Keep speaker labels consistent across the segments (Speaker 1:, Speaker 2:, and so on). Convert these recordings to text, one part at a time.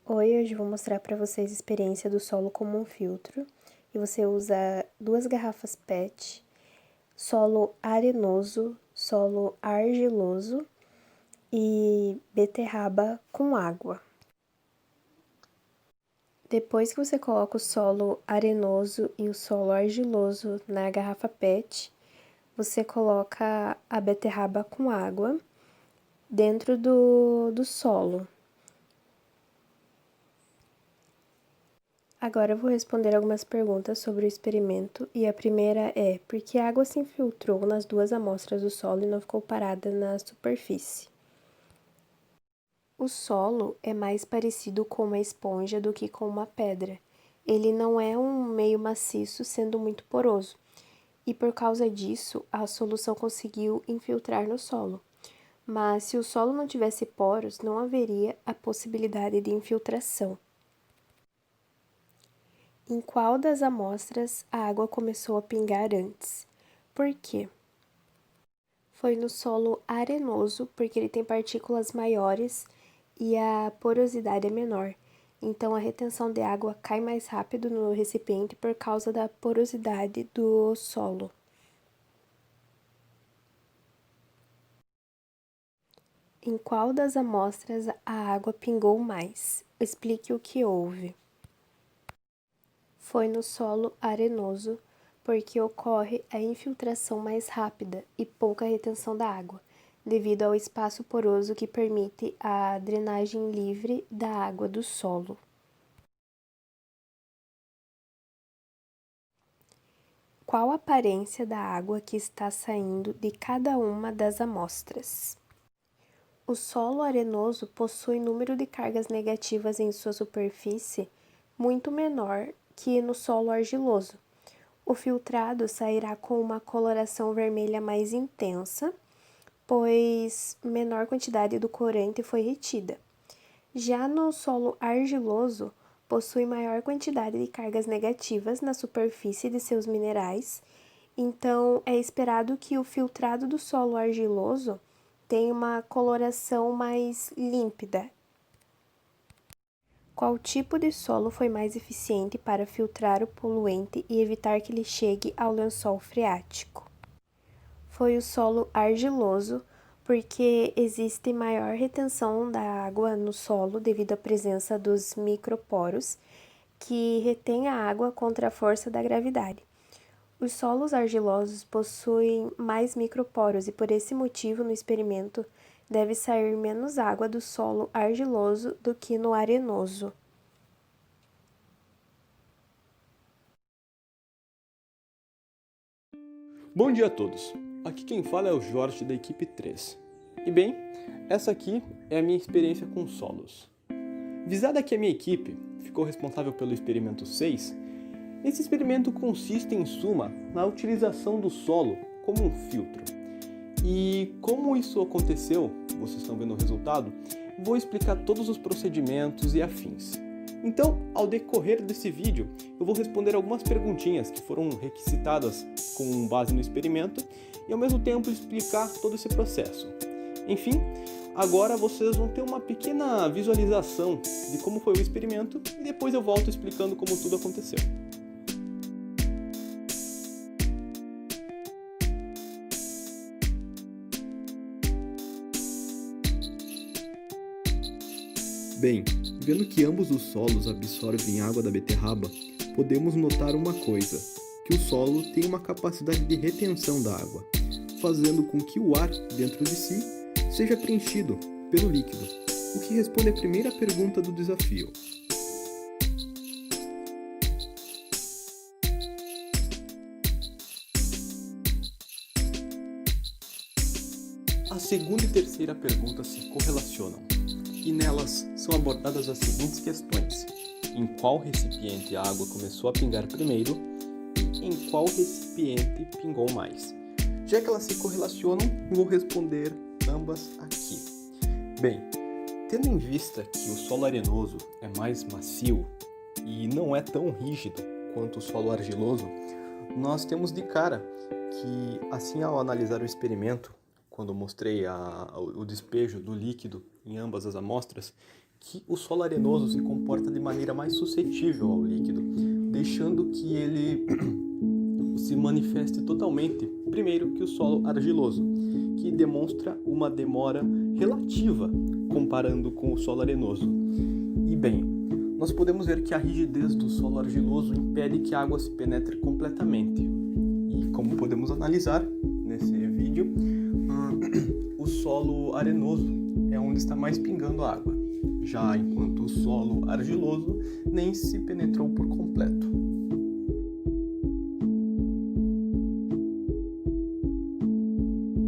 Speaker 1: Oi, hoje eu vou mostrar para vocês a experiência do solo como um filtro. E você usa 2 garrafas PET, solo arenoso, solo argiloso e beterraba com água. Depois que você coloca o solo arenoso e o solo argiloso na garrafa PET, você coloca a beterraba com água dentro do solo. Agora eu vou responder algumas perguntas sobre o experimento, e a primeira é: por que a água se infiltrou nas 2 amostras do solo e não ficou parada na superfície? O solo é mais parecido com uma esponja do que com uma pedra. Ele não é um meio maciço, sendo muito poroso, e por causa disso, a solução conseguiu infiltrar no solo. Mas se o solo não tivesse poros, não haveria a possibilidade de infiltração. Em qual das amostras a água começou a pingar antes? Por quê? Foi no solo arenoso, porque ele tem partículas maiores e a porosidade é menor. Então a retenção de água cai mais rápido no recipiente por causa da porosidade do solo. Em qual das amostras a água pingou mais? Explique o que houve. Foi no solo arenoso, porque ocorre a infiltração mais rápida e pouca retenção da água, devido ao espaço poroso que permite a drenagem livre da água do solo. Qual a aparência da água que está saindo de cada uma das amostras? O solo arenoso possui número de cargas negativas em sua superfície muito menor que no solo argiloso. O filtrado sairá com uma coloração vermelha mais intensa, pois menor quantidade do corante foi retida. Já no solo argiloso, possui maior quantidade de cargas negativas na superfície de seus minerais, então é esperado que o filtrado do solo argiloso tenha uma coloração mais límpida. Qual tipo de solo foi mais eficiente para filtrar o poluente e evitar que ele chegue ao lençol freático? Foi o solo argiloso, porque existe maior retenção da água no solo devido à presença dos microporos, que retém a água contra a força da gravidade. Os solos argilosos possuem mais microporos e, por esse motivo, no experimento, deve sair menos água do solo argiloso do que no arenoso.
Speaker 2: Bom dia a todos, aqui quem fala é o Jorge da equipe 3. E bem, essa aqui é a minha experiência com solos. Visada que a minha equipe ficou responsável pelo experimento 6, esse experimento consiste em suma na utilização do solo como um filtro. E como isso aconteceu, vocês estão vendo o resultado, vou explicar todos os procedimentos e afins. Então, ao decorrer desse vídeo, eu vou responder algumas perguntinhas que foram requisitadas com base no experimento e ao mesmo tempo explicar todo esse processo. Enfim, agora vocês vão ter uma pequena visualização de como foi o experimento e depois eu volto explicando como tudo aconteceu. Bem, vendo que ambos os solos absorvem água da beterraba, podemos notar uma coisa, que o solo tem uma capacidade de retenção da água, fazendo com que o ar dentro de si seja preenchido pelo líquido, o que responde à primeira pergunta do desafio. A segunda e terceira pergunta se correlacionam, e nelas são abordadas as seguintes questões: em qual recipiente a água começou a pingar primeiro e em qual recipiente pingou mais. Já que elas se correlacionam, vou responder ambas aqui. Bem, tendo em vista que o solo arenoso é mais macio e não é tão rígido quanto o solo argiloso, nós temos de cara que, assim, ao analisar o experimento, quando mostrei o despejo do líquido em ambas as amostras, que o solo arenoso se comporta de maneira mais suscetível ao líquido, deixando que ele se manifeste totalmente primeiro que o solo argiloso, que demonstra uma demora relativa comparando com o solo arenoso. E bem, nós podemos ver que a rigidez do solo argiloso impede que a água se penetre completamente. E como podemos analisar nesse vídeo, o solo arenoso é onde está mais pingando a água, já enquanto o solo argiloso nem se penetrou por completo.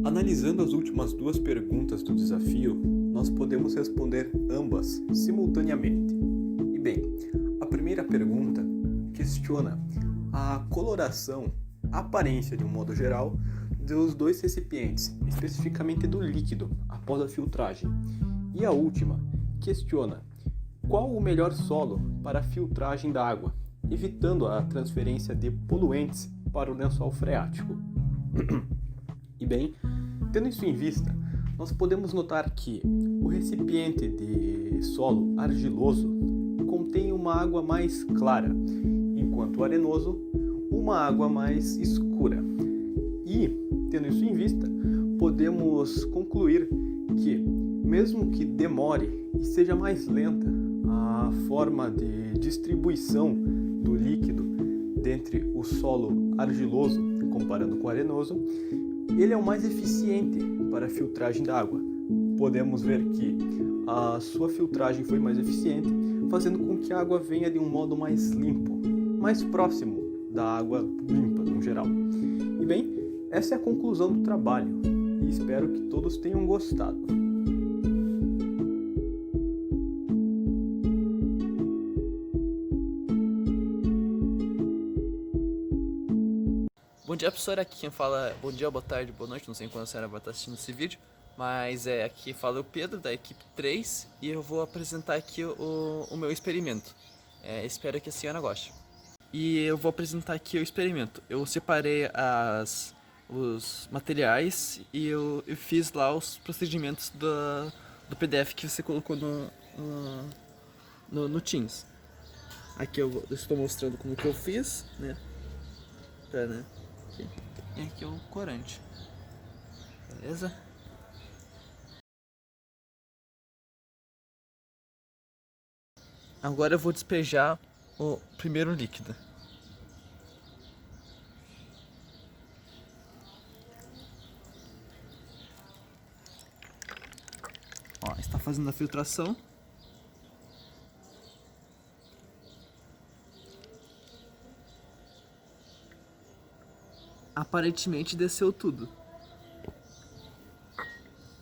Speaker 2: Analisando as últimas duas perguntas do desafio, nós podemos responder ambas simultaneamente. E bem, a primeira pergunta questiona a coloração, a aparência de um modo geral, dos dois recipientes, especificamente do líquido, após a filtragem. E a última questiona qual o melhor solo para a filtragem da água, evitando a transferência de poluentes para o lençol freático. E bem, tendo isso em vista, nós podemos notar que o recipiente de solo argiloso contém uma água mais clara, enquanto o arenoso, uma água mais escura. E, tendo isso em vista, podemos concluir que, mesmo que demore e seja mais lenta a forma de distribuição do líquido dentre o solo argiloso, comparando com o arenoso, ele é o mais eficiente para a filtragem da água. Podemos ver que a sua filtragem foi mais eficiente, fazendo com que a água venha de um modo mais limpo, mais próximo da água limpa no geral. E bem, essa é a conclusão do trabalho, e espero que todos tenham gostado.
Speaker 3: Bom dia, professora. Aqui quem fala, bom dia, boa tarde, boa noite, não sei quando a senhora vai estar assistindo esse vídeo, mas aqui fala o Pedro, da equipe 3, e eu vou apresentar aqui o meu experimento. Espero que a senhora goste. E eu vou apresentar aqui o experimento. Eu separei os materiais e eu fiz lá os procedimentos do PDF que você colocou no Teams. Aqui eu estou mostrando como que eu fiz, né? Né? E aqui é o corante. Beleza? Agora eu vou despejar o primeiro líquido. Ó, está fazendo a filtração. Aparentemente desceu tudo.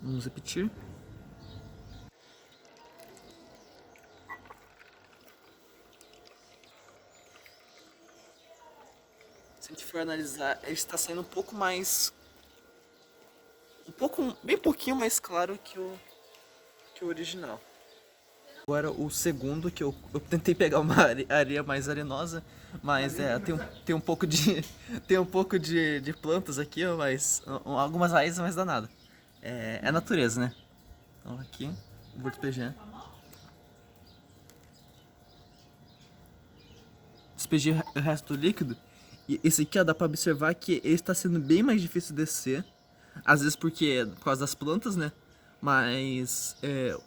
Speaker 3: Vamos repetir. Se a gente for analisar, ele está saindo um pouco mais... bem pouquinho mais claro que o original. Agora o segundo, que eu tentei pegar uma areia mais arenosa, mas tem um pouco de plantas aqui, ó, mas algumas raízes, mas dá nada. É natureza, né? Então aqui, vou despejar. Despejei o resto do líquido. E esse aqui, ó, dá pra observar que ele está sendo bem mais difícil de descer. Às vezes por causa das plantas, né? Mas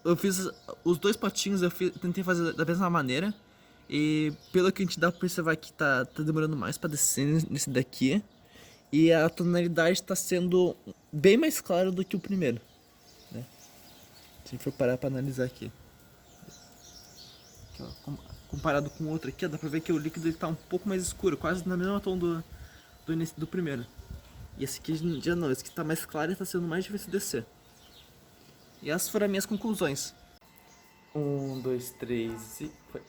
Speaker 3: eu fiz os dois potinhos, tentei fazer da mesma maneira. E pelo que a gente dá pra observar que tá demorando mais pra descer nesse daqui. E a tonalidade tá sendo bem mais clara do que o primeiro, né? Se a gente for parar pra analisar aqui, ó, comparado com o outro aqui, ó, dá pra ver que o líquido ele tá um pouco mais escuro, quase na mesma tom do primeiro. E esse aqui já não, esse aqui tá mais claro e tá sendo mais difícil de descer. E essas foram as minhas conclusões. 1, 2, 3 e foi.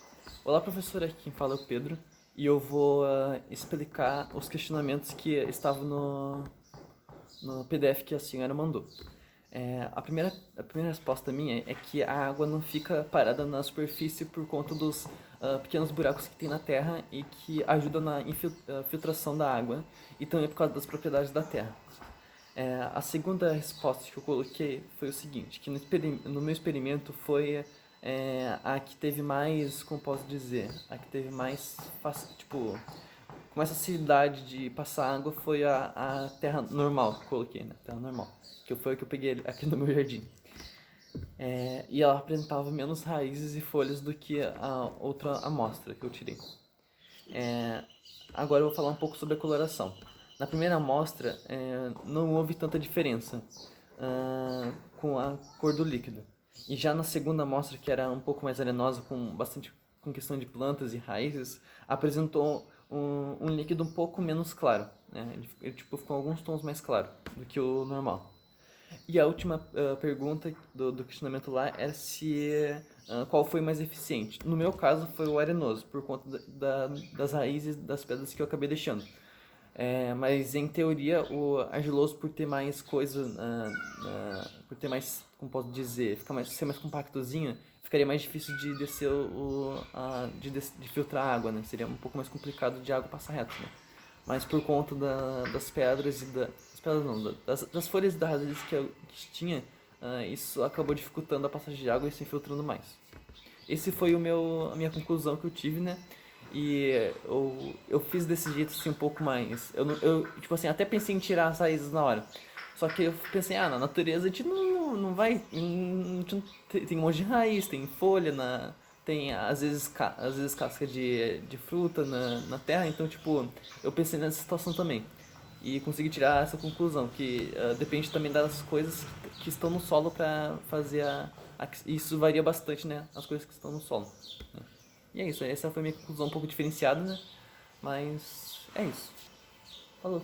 Speaker 3: Olá, professor, aqui quem fala é o Pedro. E eu vou explicar os questionamentos que estavam no PDF que a senhora mandou. A primeira resposta minha é que a água não fica parada na superfície por conta dos pequenos buracos que tem na terra e que ajudam na filtração da água e também por causa das propriedades da terra. A segunda resposta que eu coloquei foi o seguinte, que no meu experimento foi a que teve mais, como posso dizer, a que teve mais, tipo, com mais facilidade de passar água foi a terra normal que eu coloquei, né? Terra normal, que foi a que eu peguei aqui no meu jardim. E ela apresentava menos raízes e folhas do que a outra amostra que eu tirei. Agora eu vou falar um pouco sobre a coloração. Na primeira amostra, não houve tanta diferença com a cor do líquido. E já na segunda amostra, que era um pouco mais arenosa, com questão de plantas e raízes, apresentou um líquido um pouco menos claro, né? Ele tipo, ficou alguns tons mais claro do que o normal. E a última pergunta do questionamento lá era qual foi mais eficiente. No meu caso foi o arenoso, por conta das raízes das pedras que eu acabei deixando. Mas em teoria o argiloso, por ter mais coisa, por ter mais, como posso dizer, ser mais compactozinho, ficaria mais difícil de descer de filtrar a água, né? Seria um pouco mais complicado de água passar reto, né? Mas por conta das pedras das pedras não, das folhas e das raízes que tinha, isso acabou dificultando a passagem de água e se infiltrando mais. Esse foi a minha conclusão que eu tive, né? E eu fiz desse jeito assim um pouco mais. Tipo assim, até pensei em tirar as raízes na hora. Só que eu pensei, na natureza a gente não vai. A gente não tem um monte de raiz, tem folha, tem às vezes casca de fruta na terra, então tipo, eu pensei nessa situação também. E consegui tirar essa conclusão, que depende também das coisas que estão no solo para fazer isso varia bastante, né? As coisas que estão no solo, né? E é isso, essa foi a minha conclusão um pouco diferenciada, né? Mas é isso. Falou.